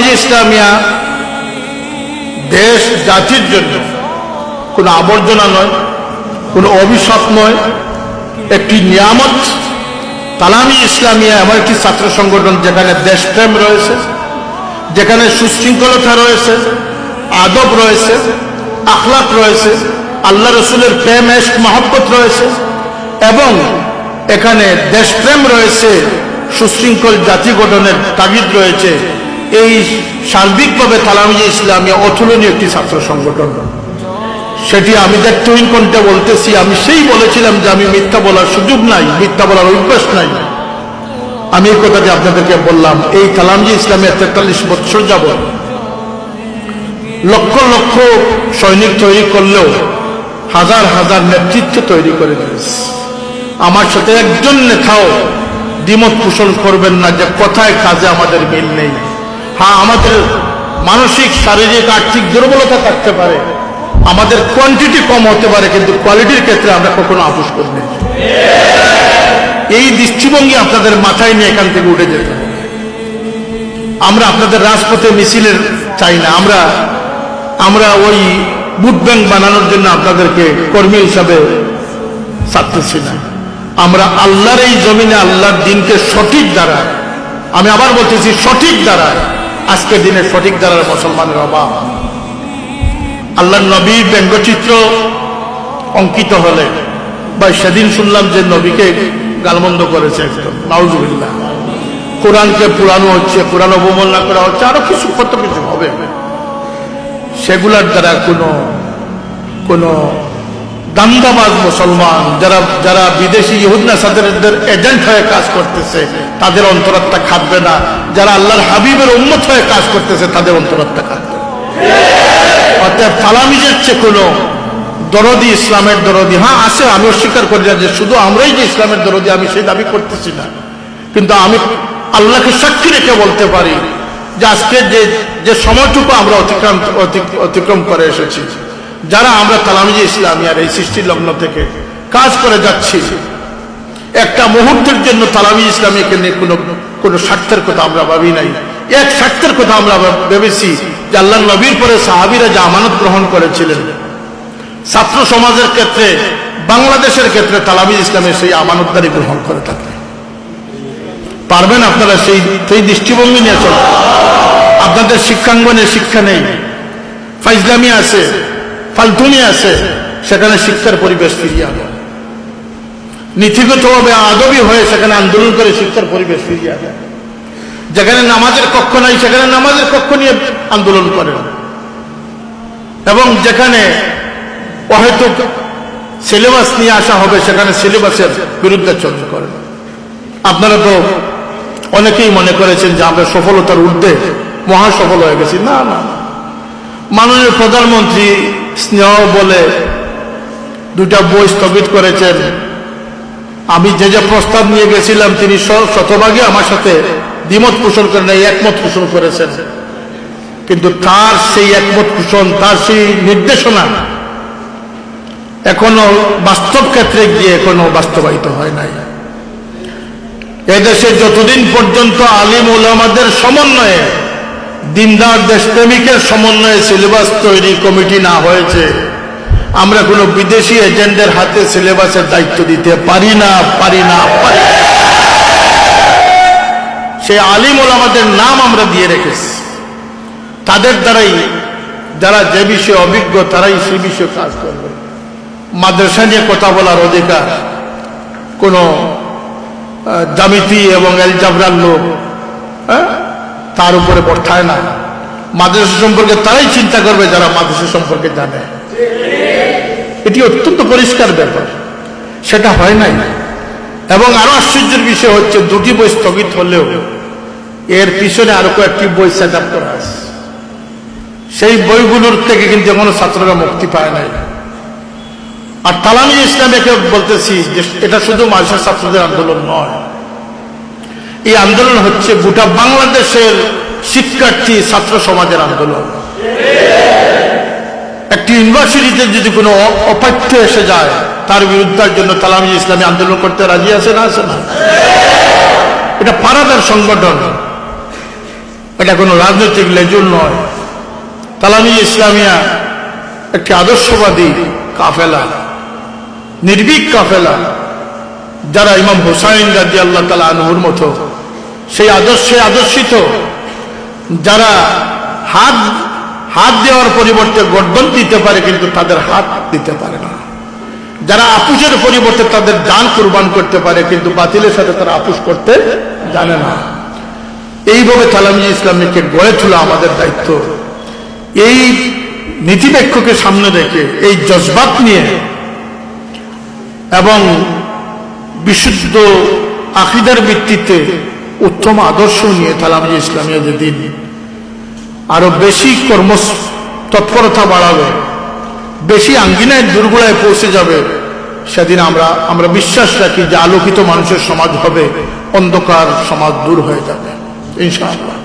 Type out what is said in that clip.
তালামিজ ইসলামিয়া দেশ জাতির জন্য কোনো আবর্জনা নয়, কোনো অভিশাপ নয়, একটি নিয়ামত। তালামিজ ইসলামিয়া এমন একটি ছাত্র সংগঠন যেখানে দেশপ্রেম রয়েছে, যেখানে সুশৃঙ্খলতা রয়েছে, আদব রয়েছে, আখলাক রয়েছে, আল্লাহ রসুলের প্রেম এশক মহব্বত রয়েছে, এবং এখানে দেশপ্রেম রয়েছে, সুশৃঙ্খল জাতি গঠনের তাগিদ রয়েছে। এই সার্বিকভাবে তালামিজ ইসলামিয়া অতুলনীয় একটি ছাত্র সংগঠন। সেটি আমি দায়িত্বহীন কণ্ঠে বলতেছি। আমি সেই বলেছিলাম যে আমি মিথ্যা বলার সুযোগ নাই, মিথ্যা বলার অভ্যাস নাই। আমি এই কথাটি আপনাদেরকে বললাম। এই তালামিজ ইসলামিয়া 43 বছর যাবত লক্ষ লক্ষ সৈনিক তৈরি করলেও হাজার হাজার নেতৃত্ব তৈরি করে দিয়েছে। আমার সাথে একজন নেতাও দ্বিমত পোষণ করবেন না যে কথায় কাজে আমাদের মিল নেই। হ্যাঁ, আমাদের মানসিক, শারীরিক, আর্থিক দুর্বলতা থাকতে পারে, আমাদের কোয়ান্টিটি কম হতে পারে, কিন্তু কোয়ালিটির ক্ষেত্রে আমরা কখনো আপোষ করি না। এই দৃষ্টিভঙ্গি আপনাদের মাথায় নিয়ে এখান থেকে উঠে যেতে হবে। আমরা আপনাদের রাজপথে মিছিলের চাই না। আমরা ওই ভোট ব্যাংক বানানোর জন্য আপনাদেরকে কর্মী হিসাবে চাচ্ছি না। আমরা আল্লাহর এই জমিনে আল্লাহর দিনকে সঠিক দ্বারা, আমি আবার বলতেছি সঠিক দ্বারা, আজকের দিনে সঠিক দ্বারার মুসলমানের অভাব। আল্লাহর নবীর ব্যঙ্গচিত্র অঙ্কিত হলে, বা সেদিন শুনলাম যে নবীকে গালমন্দ করেছে একদম, নাউজুবিল্লাহ। কোরআনকে পুরানো হচ্ছে, কোরআন অবমাননা করা হচ্ছে, আরো কিছু কত কিছু হবে। সেগুলার দ্বারা কোনো দান্দাবাজ মুসলমান, যারা বিদেশি ইহুদ নাসারাদের এজেন্ট হয়ে কাজ করতেছে, তাদের অন্তরাত্মা খাটবে না। যারা আল্লাহর হাবিবের উম্মত হয়ে কাজ করতেছে, তাদের অন্তরাত্মা খাটবে। অর্থাৎ তালামিজের চেয়ে কোনো দরদি, ইসলামের দরদি, হ্যাঁ আছে, আমি অস্বীকার করি না যে শুধু আমরাই যে ইসলামের দরদি, আমি সেই দাবি করতেছি না। কিন্তু আমি আল্লাহকে সাক্ষী রেখে বলতে পারি যে আজকে যে সময়টুকু আমরা অতিক্রম করে এসেছি, যারা আমরা তালামিজ ইসলামিয়ার এই সৃষ্টির লগ্ন থেকে কাজ করে যাচ্ছি, একটা মুহূর্তের জন্য তালামিজ ইসলামিয়াকে নিয়ে কোনো স্বার্থের কথা আমরা ভাবি নাই। এক স্বার্থের কথা আমরা ভেবেছি যে আল্লাহ নবীর পরে সাহাবীরা যে আমানত গ্রহণ করেছিলেন, ছাত্র সমাজের ক্ষেত্রে, বাংলাদেশের ক্ষেত্রে তালামিজ ইসলামের সেই আমানতদারি গ্রহণ করে থাকে। পারবেন আপনারা সেই দৃষ্টিভঙ্গি নিয়ে চলতে? আপনাদের শিক্ষাঙ্গনে শিক্ষা নেই, ফাইজলামি আছে, ফালতুনি আছে, সেখানে শিক্ষার পরিবেশ ফিরিয়ে আনো। নীতিগতভাবে আদবি হয়ে সেখানে আন্দোলন করে শিক্ষার পরিবেশ ফিরিয়ে আনে। যেখানে নামাজের কক্ষ নাই, সেখানে নামাজের কক্ষ নিয়ে আন্দোলন করেন। এবং যেখানে হয়তো সিলেবাস নিয়ে আসা হবে, সেখানে সিলেবাসের বিরুদ্ধে চর্চা করেন। আপনারা তো অনেকেই মনে করেছেন যে আমরা সফলতার ঊর্ধ্বে মহা সফল হয়ে গেছি। না না, মাননীয় প্রধানমন্ত্রী স্নেহ বলে 2টা বই স্থগিত করেছেন। আমি যে প্রস্তাব নিয়ে গেছিলাম, তিনি শতভাগে আমার সাথে দ্বিমত পোষণ করেন, একমত পোষণ করেছেন। কিন্তু তার সেই একমত পোষণ, তার সেই নির্দেশনা এখনো বাস্তব ক্ষেত্রে গিয়ে এখনো বাস্তবায়িত হয় নাই। এদেশে যতদিন পর্যন্ত আলিম ওলামাদের সমন্বয়ে, দিনদার দেশপ্রেমিকের সমন্বয়ে সিলেবাস তৈরি কমিটি না হয়েছে, আমরা কোনো বিদেশি এজেন্টদের হাতে সিলেবাসের দায়িত্ব দিতে পারি না। সেই আলিম ওলামাদের নাম আমরা দিয়ে রেখেছি। তাদের দ্বারাই, যারা যে বিষয়ে অভিজ্ঞ, তারাই সেই বিষয়ে কাজ করবে। মাদ্রাসা নিয়ে কথা বলার অধিকার কোন জামিতি এবং এল জাবরার লোক তার উপরে বর্তায় না। মাদ্রাসা সম্পর্কে তারাই চিন্তা করবে যারা মাদ্রাসা সম্পর্কে জানে। এটি অত্যন্ত পরিষ্কার ব্যাপার, সেটা হয় নাই। এবং আরো আশ্চর্যের বিষয় হচ্ছে, 2টি বই স্থগিত হলেও এর পিছনে আরো কয়েকটি বই সেট আপ করা আছে। সেই বইগুলোর থেকে কিন্তু এখনো ছাত্ররা মুক্তি পায় নাই। আর তালামিজ ইসলামিয়াকে বলতেছি যে এটা শুধু মাদ্রাসা ছাত্রদের আন্দোলন নয়, এই আন্দোলন হচ্ছে গোটা বাংলাদেশের শিক্ষার্থী ছাত্র সমাজের আন্দোলন। একটি ইউনিভার্সিটিতে যদি কোনো অপাঠ্য এসে যায়, তার বিরুদ্ধের জন্য তালামিজ ইসলামী আন্দোলন করতে রাজি আছে না? আছে না? এটা পাড়াদার সংগঠন, এটা কোনো রাজনৈতিক লেজুর নয়। তালামি ইসলামিয়া একটি আদর্শবাদী কাফেলা, নির্ভীক কাফেলা, যারা ইমাম হুসাইন রাদিয়াল্লাহু তাআলা আনহুর মতো সেই আদর্শে আদর্শিত, যারা হাত দেওয়ার পরিবর্তে গর্দন দিতে পারে কিন্তু তাদের হাত দিতে পারে না, যারা আপুষের পরিবর্তে তাদের জান কুরবান করতে পারে কিন্তু বাতিলের সাথে তারা আপুষ করতে জানে না। এইভাবে তালামি ইসলামীকে গড়ে তোলা আমাদের দায়িত্ব। এই নীতিবাক্যকে সামনে রেখে, এই জজবাত নিয়ে এবং বিশুদ্ধ আকীদার ভিত্তিতে উত্তম আদর্শ নিয়ে তালামি ইসলামিয়া যেদিন আরো বেশি তৎপরতা বাড়াবে, বেশি আঙ্গিনায় দুর্গুড়ায় পৌঁছে যাবে, সেদিন আমরা বিশ্বাস রাখি যে আলোকিত মানুষের সমাজ হবে, অন্ধকার সমাজ দূর হয়ে যাবে ইনশাআল্লাহ।